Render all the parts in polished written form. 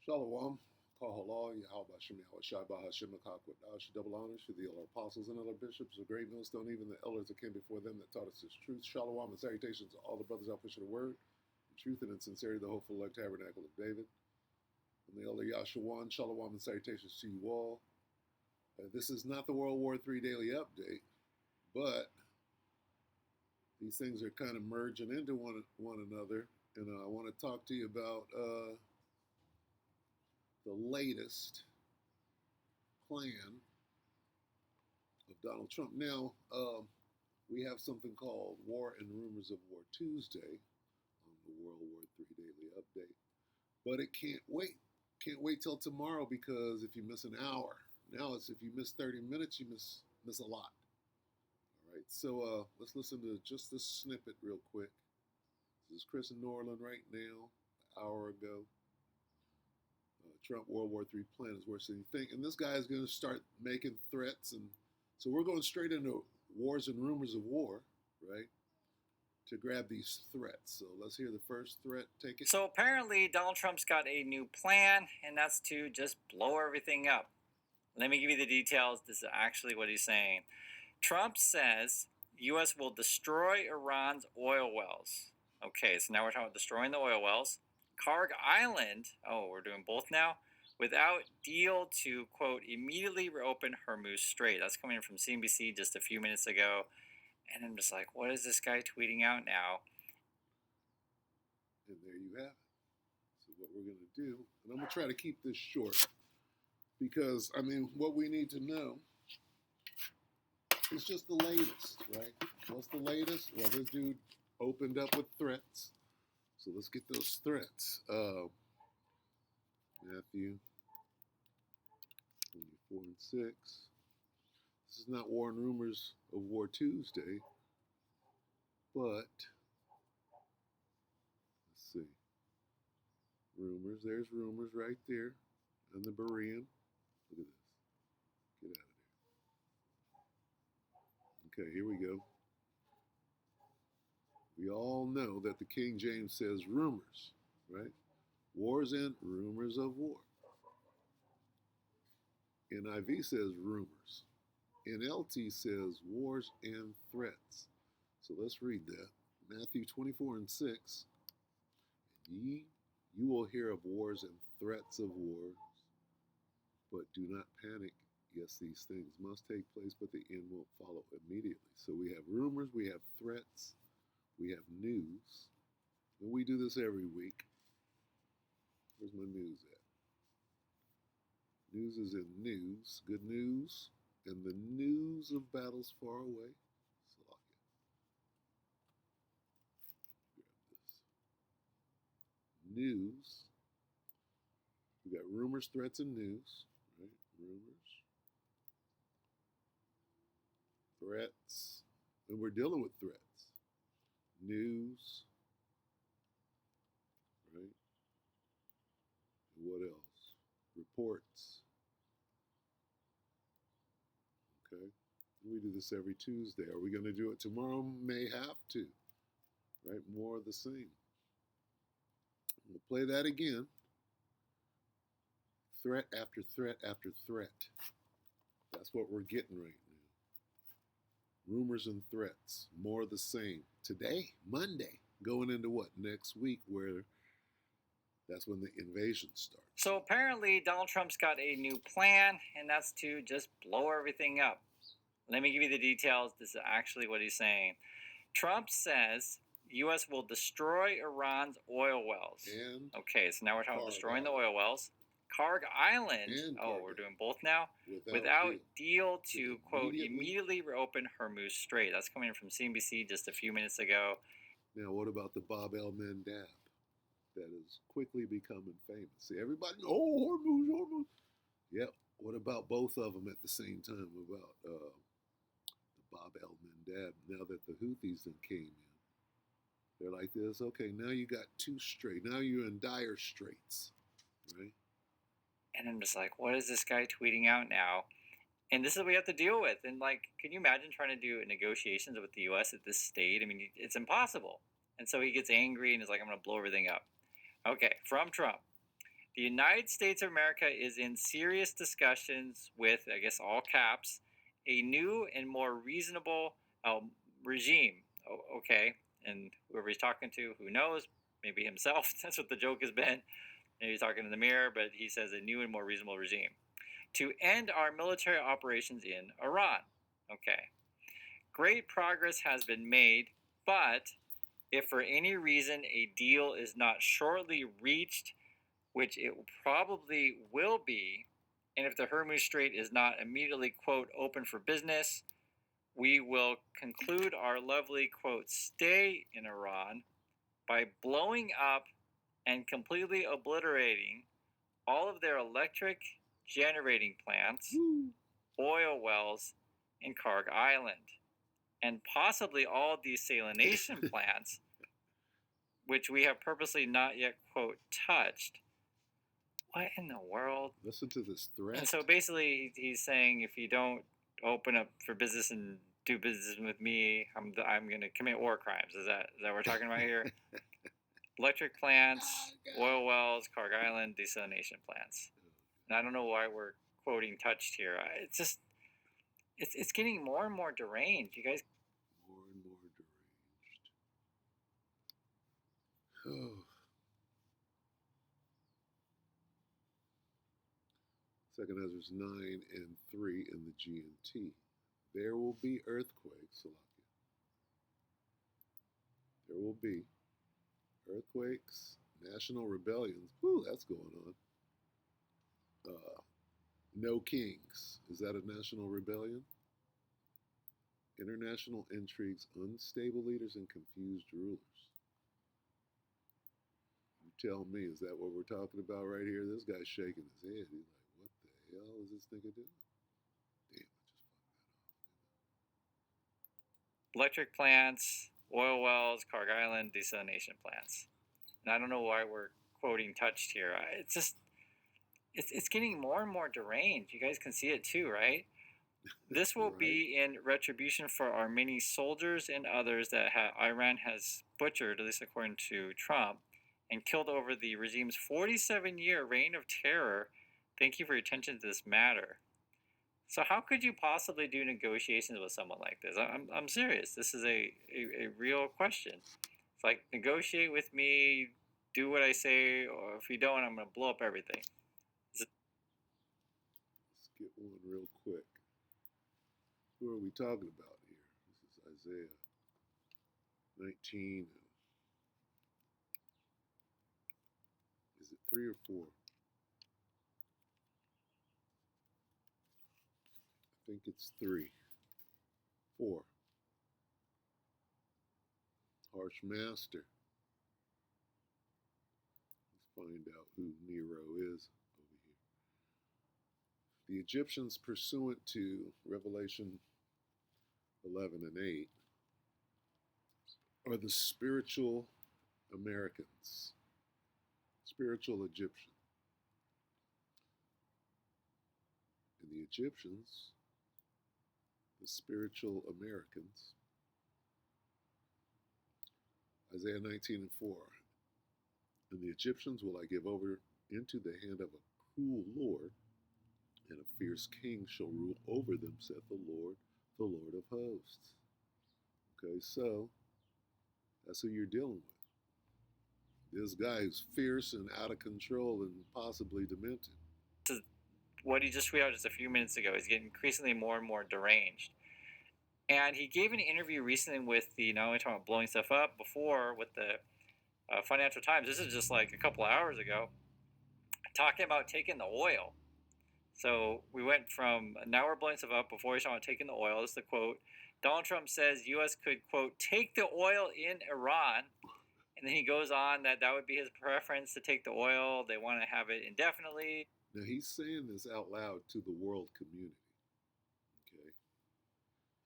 Shalom, Kahala, Yahweh Shem Yahweh Shai Bahashem Akakwadash, double honors to the elder apostles and elder bishops of Great Millstone, even the elders that came before them that taught us His truth. Shalom and salutations to all the brothers out pushing the word, in truth and in sincerity, the hopeful elect tabernacle of David. And the elder Yashawan, Shalom and salutations to you all. This is not the World War III daily update, but these things are kind of merging into one another. And I want to talk to you about the latest plan of Donald Trump. Now, we have something called War and Rumors of War Tuesday on the World War III Daily Update. But it can't wait. Can't wait till tomorrow, because if you miss an hour, now it's if you miss 30 minutes, you miss a lot. All right, so let's listen to just this snippet real quick. This is Chris in New Orleans right now, an hour ago. Trump World War III plan is worse than you think. And this guy is going to start making threats. And so we're going straight into wars and rumors of war, right, to grab these threats. So let's hear the first threat. Take it. So apparently Donald Trump's got a new plan, and that's to just blow everything up. Let me give you the details. This is actually what he's saying. Trump says U.S. will destroy Iran's oil wells. Okay, so now we're talking about destroying the oil wells. Karg Island, oh, we're doing both now, without deal to, quote, immediately reopen Hormuz Strait. That's coming in from CNBC just a few minutes ago. And I'm just like, what is this guy tweeting out now? And there you have it. So what we're going to do, and I'm going to try to keep this short, because, I mean, what we need to know is just the latest, right? What's the latest? Well, this dude opened up with threats. So let's get those threats. Matthew 24 and 6. This is not War and Rumors of War Tuesday, but let's see. Rumors. There's rumors right there. And the Berean. Look at this. Get out of there. Okay, here we go. We all know that the King James says rumors, right? Wars and rumors of war. NIV says rumors. NLT says wars and threats. So let's read that. Matthew 24 and 6. You will hear of wars and threats of wars, but do not panic. Yes, these things must take place, but the end won't follow immediately. So we have rumors, we have threats, we have news, and we do this every week. Where's my news at? News is in news, good news, and the news of battles far away. Slovakia. Grab this. News. We got rumors, threats, and news, right? Rumors, threats, and we're dealing with threats. News, right? And what else? Reports. Okay. We do this every Tuesday. Are we going to do it tomorrow? May have to. Right? More of the same. We'll play that again. Threat after threat after threat. That's what we're getting right now. Rumors and threats. More of the same. Today, Monday, going into what? Next week, where that's when the invasion starts. So apparently Donald Trump's got a new plan, and that's to just blow everything up. Let me give you the details. This is actually what he's saying. Trump says U.S. will destroy Iran's oil wells. And okay, so now we're talking about destroying the oil wells. Karg Island, oh, we're doing both now, without deal to, quote, immediately reopen Hormuz Strait. That's coming in from CNBC just a few minutes ago. Now, what about the Bab el-Mandab that is quickly becoming famous? See, everybody, oh, Hormuz. Yep. What about both of them at the same time? About the Bab el-Mandab, now that the Houthis then came in. They're like this, okay, now you got two straight. Now you're in dire straits, right? And I'm just like, what is this guy tweeting out now? And this is what we have to deal with. And, like, can you imagine trying to do negotiations with the U.S. at this state? I mean, it's impossible. And so he gets angry and is like, I'm going to blow everything up. Okay, from Trump. The United States of America is in serious discussions with, I guess, all caps, a new and more reasonable regime. Okay. And whoever he's talking to, who knows? Maybe himself. That's what the joke has been. Maybe he's talking in the mirror, but he says a new and more reasonable regime to end our military operations in Iran. Okay. Great progress has been made, but if for any reason a deal is not shortly reached, which it probably will be, and if the Hormuz Strait is not immediately, quote, open for business, we will conclude our lovely, quote, stay in Iran by blowing up and completely obliterating all of their electric generating plants, oil wells in Karg Island, and possibly all desalination plants, which we have purposely not yet, quote, touched. What in the world? Listen to this threat. And so basically, he's saying if you don't open up for business and do business with me, I'm going to commit war crimes. Is that what we're talking about here? Electric plants, oil wells, Karg Island, desalination plants. And I don't know why we're quoting touched here. It's just, it's getting more and more deranged. You guys. More and more deranged. Oh. Second Ezra's 9 and 3 in the GNT. There will be earthquakes, Salakia. There will be earthquakes, national rebellions. Whew, that's going on. No kings. Is that a national rebellion? International intrigues, unstable leaders, and confused rulers. You tell me, is that what we're talking about right here? This guy's shaking his head. He's like, what the hell is this nigga doing? Damn, I just fucked that off. Electric plants, oil wells, Karg Island, desalination plants. And I don't know why we're quoting touched here. It's just, it's getting more and more deranged. You guys can see it too, right? This will be in retribution for our many soldiers and others that Iran has butchered, at least according to Trump, and killed over the regime's 47-year reign of terror. Thank you for your attention to this matter. So how could you possibly do negotiations with someone like this? I'm serious. This is a real question. It's like, negotiate with me, do what I say, or if you don't, I'm going to blow up everything. Let's get one real quick. Who are we talking about here? This is Isaiah 19. Is it 3 or 4? I think it's 3. 4. Harsh master. Let's find out who Nero is over here. The Egyptians, pursuant to Revelation 11 and 8, are the spiritual Americans, spiritual Egyptian. And the Egyptians, the spiritual Americans, Isaiah 19 and 4. And the Egyptians will I give over into the hand of a cruel Lord, and a fierce king shall rule over them, saith the Lord of hosts. Okay, so that's who you're dealing with. This guy is fierce and out of control and possibly demented. What he just tweeted out just a few minutes ago is getting increasingly more and more deranged. And he gave an interview recently with not only talking about blowing stuff up, before with the Financial Times. This is just like a couple of hours ago, talking about taking the oil. So we went from, now we're blowing stuff up, before he's talking about taking the oil. This is the quote. Donald Trump says U.S. could, quote, take the oil in Iran. And then he goes on that would be his preference to take the oil. They want to have it indefinitely. Now he's saying this out loud to the world community. Okay?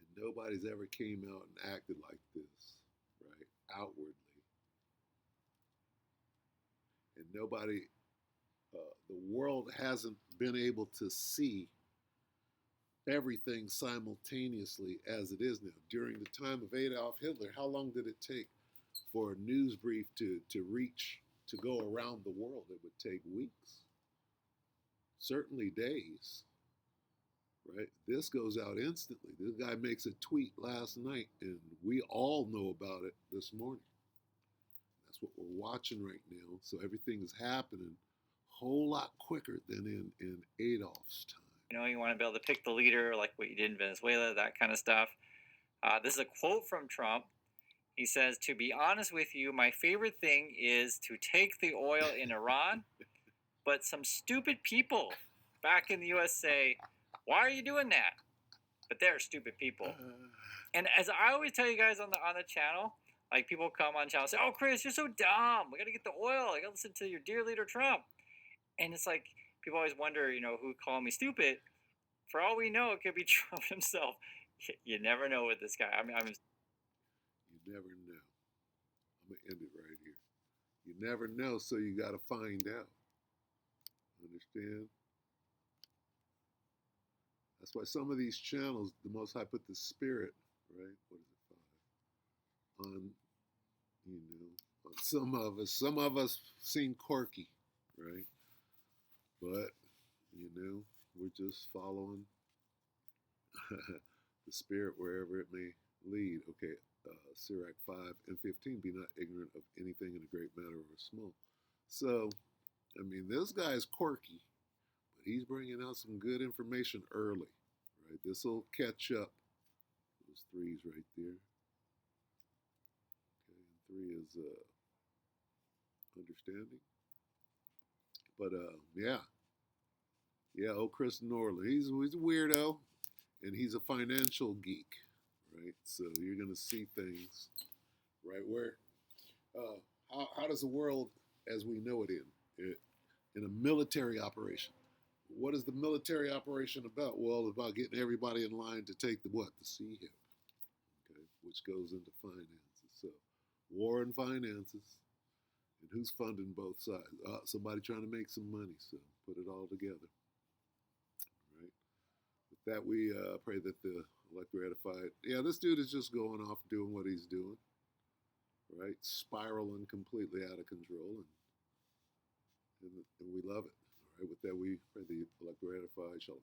And nobody's ever came out and acted like this, right? Outwardly. And nobody, the world hasn't been able to see everything simultaneously as it is now. During the time of Adolf Hitler, how long did it take for a news brief to reach to go around the world, it would take weeks, certainly days, right? This goes out instantly. This guy makes a tweet last night, and we all know about it this morning. That's what we're watching right now. So everything is happening a whole lot quicker than in Adolf's time. You want to be able to pick the leader like what you did in Venezuela, that kind of stuff. This is a quote from Trump. He says, "To be honest with you, my favorite thing is to take the oil in Iran, but some stupid people back in the US say, why are you doing that? But they're stupid people." And as I always tell you guys on the channel, like people come on channel and say, "Oh, Chris, you're so dumb. We got to get the oil. I got to listen to your dear leader Trump." And it's like people always wonder, who called me stupid. For all we know, it could be Trump himself. You never know with this guy. I mean, You never know. I'm going to end it right here. You never know, so you got to find out. Understand? That's why some of these channels, the Most High put the spirit, right? What is it, Father? On, on some of us. Some of us seem quirky, right? But, we're just following the spirit wherever it may lead. Okay, Sirach 5 and 15, be not ignorant of anything in a great matter or small. So, I mean, this guy's quirky, but he's bringing out some good information early, right? This will catch up. Those threes right there. Okay, and 3 is understanding. But yeah, old Chris Norland, he's a weirdo, and he's a financial geek, right? So you're gonna see things, right? Where how does the world as we know it in a military operation? What is the military operation about? Well, it's about getting everybody in line to take the sea hip, okay, which goes into finances. So war and finances, and who's funding both sides? Somebody trying to make some money. So put it all together. Right. With that, we pray that the elect are edified. Yeah, this dude is just going off doing what he's doing, right? Spiraling completely out of control, and we love it. All right. With that, we pray the elect are edified. Shalom.